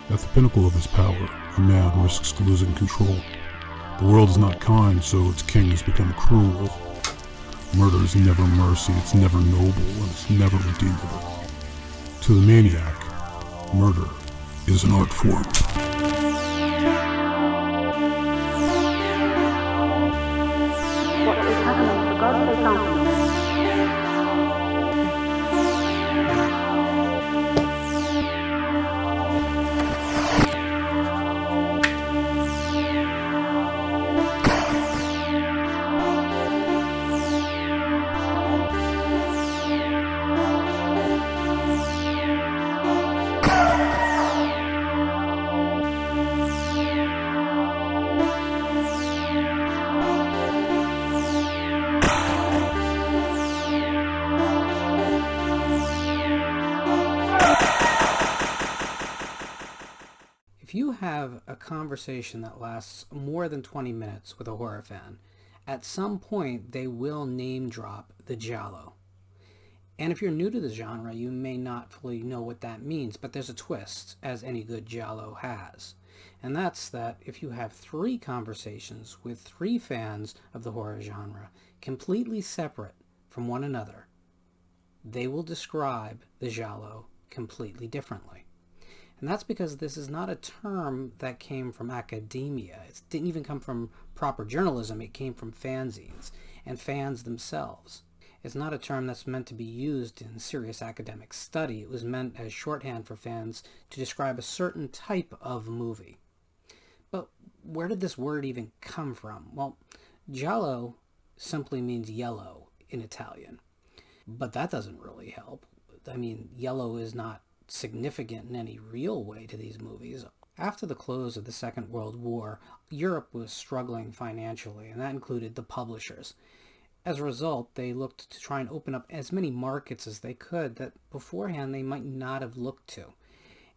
At the pinnacle of his power, a man risks losing control. The world is not kind, so its king has become cruel. Murder is never mercy, it's never noble, and it's never redeemable. To the maniac, murder is an art form. What is happening? For God's sake, answer me. If you have a conversation that lasts more than 20 minutes with a horror fan, at some point they will name drop the Giallo. And if you're new to the genre, you may not fully know what that means, but there's a twist, as any good Giallo has. And that's that if you have 3 conversations with 3 fans of the horror genre, completely separate from one another, they will describe the Giallo completely differently. And that's because this is not a term that came from academia. It didn't even come from proper journalism. It came from fanzines and fans themselves. It's not a term that's meant to be used in serious academic study. It was meant as shorthand for fans to describe a certain type of movie. But where did this word even come from? Well, Giallo simply means yellow in Italian. But that doesn't really help. I mean, yellow is not significant in any real way to these movies. After the close of the Second World War, Europe was struggling financially, and that included the publishers. As a result, they looked to try and open up as many markets as they could that beforehand they might not have looked to.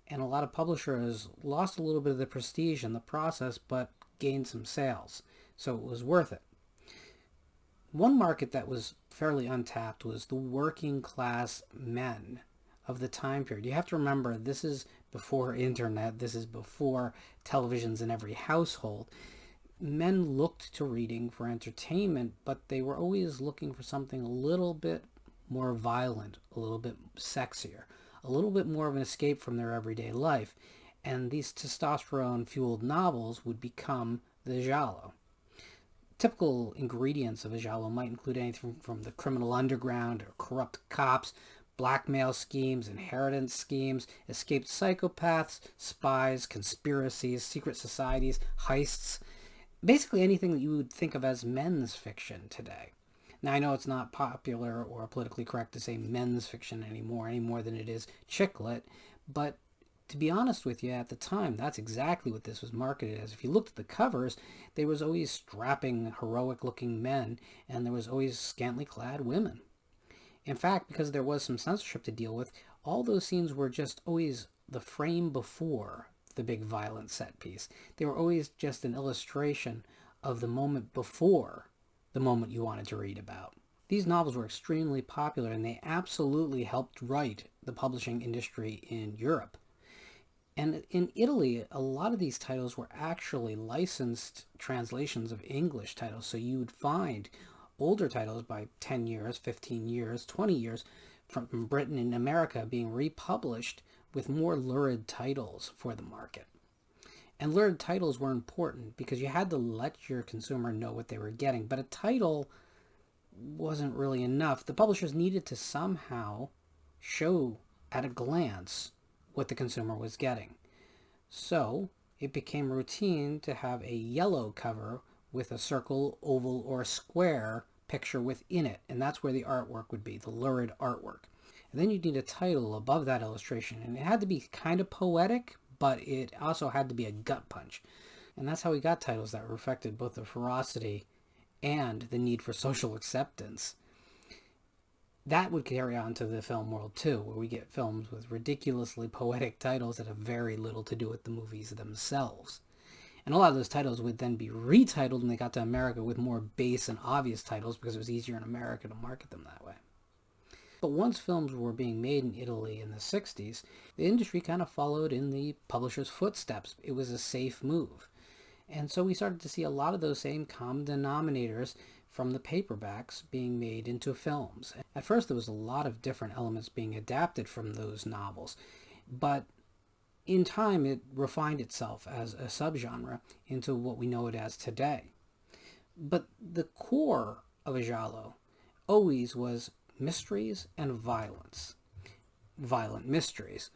And a lot of publishers lost a little bit of the prestige in the process, but gained some sales, so it was worth it. One market that was fairly untapped was the working class men of the time period. You have to remember, this is before internet, this is before televisions in every household. Men looked to reading for entertainment, but they were always looking for something a little bit more violent, a little bit sexier, a little bit more of an escape from their everyday life. And these testosterone-fueled novels would become the Giallo. Typical ingredients of a Giallo might include anything from the criminal underground or corrupt cops, blackmail schemes, inheritance schemes, escaped psychopaths, spies, conspiracies, secret societies, heists, basically anything that you would think of as men's fiction today. Now, I know it's not popular or politically correct to say men's fiction anymore, any more than it is chick lit, but to be honest with you, at the time, that's exactly what this was marketed as. If you looked at the covers, there was always strapping, heroic-looking men, and there was always scantily clad women. In fact, because there was some censorship to deal with, all those scenes were just always the frame before the big violent set piece. They were always just an illustration of the moment before the moment you wanted to read about. These novels were extremely popular, and they absolutely helped write the publishing industry in Europe. And in Italy, a lot of these titles were actually licensed translations of English titles, so you would find older titles by 10 years, 15 years, 20 years from Britain and America being republished with more lurid titles for the market. And lurid titles were important because you had to let your consumer know what they were getting, but a title wasn't really enough. The publishers needed to somehow show at a glance what the consumer was getting. So it became routine to have a yellow cover with a circle, oval, or square picture within it, and that's where the artwork would be, the lurid artwork. And then you'd need a title above that illustration, and it had to be kind of poetic, but it also had to be a gut punch. And that's how we got titles that reflected both the ferocity and the need for social acceptance. That would carry on to the film world too, where we get films with ridiculously poetic titles that have very little to do with the movies themselves. And a lot of those titles would then be retitled when they got to America with more base and obvious titles because it was easier in America to market them that way. But once films were being made in Italy in the 60s, the industry kind of followed in the publisher's footsteps. It was a safe move. And so we started to see a lot of those same common denominators from the paperbacks being made into films. At first, there was a lot of different elements being adapted from those novels, but in time, it refined itself as a subgenre into what we know it as today. But the core of a giallo always was mysteries and violence. Violent mysteries.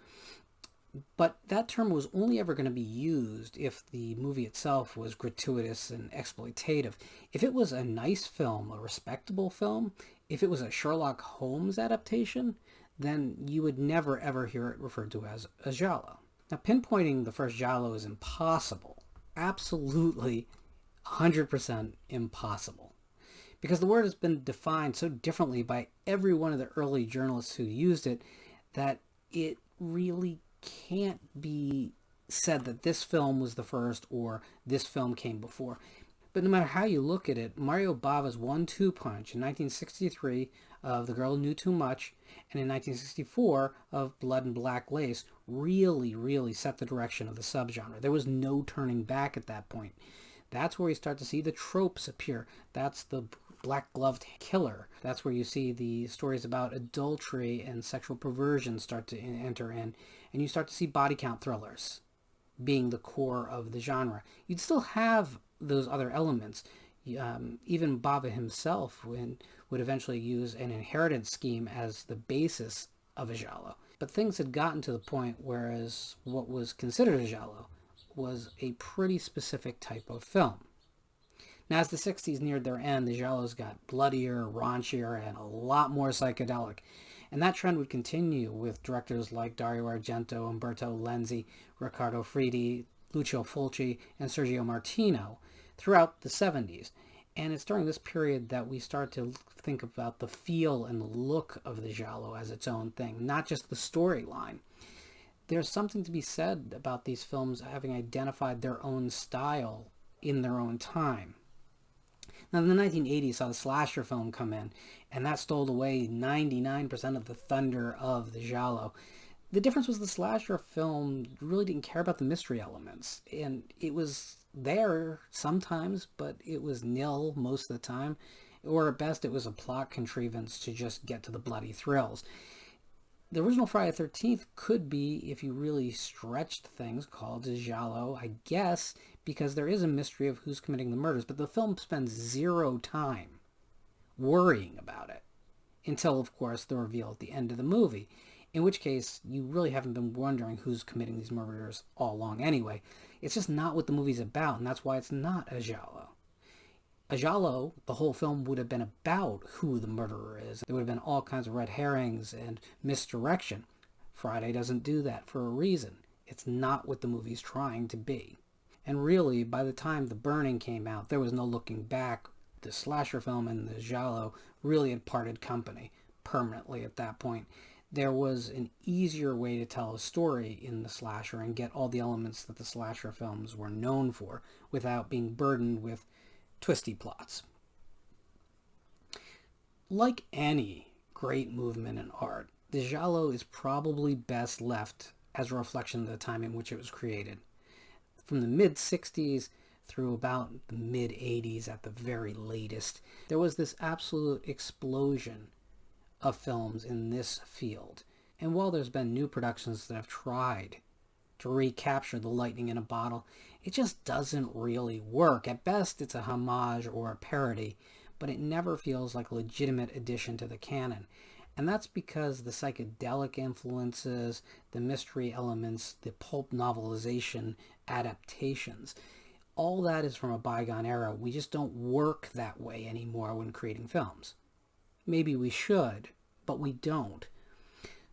But that term was only ever going to be used if the movie itself was gratuitous and exploitative. If it was a nice film, a respectable film, if it was a Sherlock Holmes adaptation, then you would never ever hear it referred to as a giallo. Now, pinpointing the first giallo is impossible. Absolutely 100% impossible. Because the word has been defined so differently by every one of the early journalists who used it that it really can't be said that this film was the first or this film came before. But no matter how you look at it, Mario Bava's 1-2 punch in 1963 of The Girl Who Knew Too Much and in 1964 of Blood and Black Lace really set the direction of the subgenre. There was no turning back at that point. That's where you start to see the tropes appear. That's the black-gloved killer. That's where you see the stories about adultery and sexual perversion start to enter in. And you start to see body count thrillers being the core of the genre. You'd still have those other elements. Even Bava himself would eventually use an inheritance scheme as the basis of a giallo. But things had gotten to the point whereas what was considered a giallo was a pretty specific type of film. Now, as the 60s neared their end, the giallos got bloodier, raunchier, and a lot more psychedelic. And that trend would continue with directors like Dario Argento, Umberto Lenzi, Riccardo Fridi, Lucio Fulci, and Sergio Martino throughout the 70s. And it's during this period that we start to think about the feel and the look of the giallo as its own thing, not just the storyline. There's something to be said about these films having identified their own style in their own time. Now, the 1980s saw the slasher film come in, and that stole away 99% of the thunder of the giallo. The difference was the slasher film really didn't care about the mystery elements, and it was there sometimes, but it was nil most of the time, or at best it was a plot contrivance to just get to the bloody thrills. The original Friday the 13th could be, if you really stretched things, called a giallo, I guess, because there is a mystery of who's committing the murders, but the film spends zero time worrying about it until, of course, the reveal at the end of the movie, in which case you really haven't been wondering who's committing these murders all along anyway. It's just not what the movie's about, and that's why it's not a giallo. A giallo, the whole film would have been about who the murderer is. There would have been all kinds of red herrings and misdirection. Friday doesn't do that for a reason. It's not what the movie's trying to be. And really, by the time The Burning came out, there was no looking back. The slasher film and the giallo really had parted company permanently at that point. There was an easier way to tell a story in the slasher and get all the elements that the slasher films were known for without being burdened with twisty plots. Like any great movement in art, the giallo is probably best left as a reflection of the time in which it was created. From the mid-60s through about the mid-80s at the very latest, there was this absolute explosion of films in this field. And while there's been new productions that have tried to recapture the lightning in a bottle, it just doesn't really work. At best, it's a homage or a parody, but it never feels like a legitimate addition to the canon. And that's because the psychedelic influences, the mystery elements, the pulp novelization adaptations, all that is from a bygone era. We just don't work that way anymore when creating films. Maybe we should, but we don't.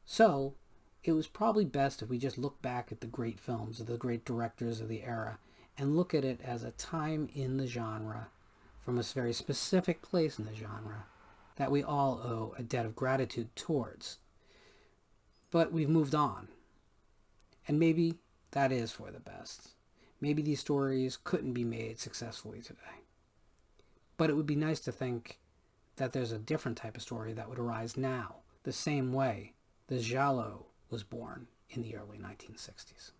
So, it was probably best if we just look back at the great films of the great directors of the era and look at it as a time in the genre, from a very specific place in the genre, that we all owe a debt of gratitude towards. But we've moved on. And maybe that is for the best. Maybe these stories couldn't be made successfully today. But it would be nice to think that there's a different type of story that would arise now. the same way the Giallo was born in the early 1960s.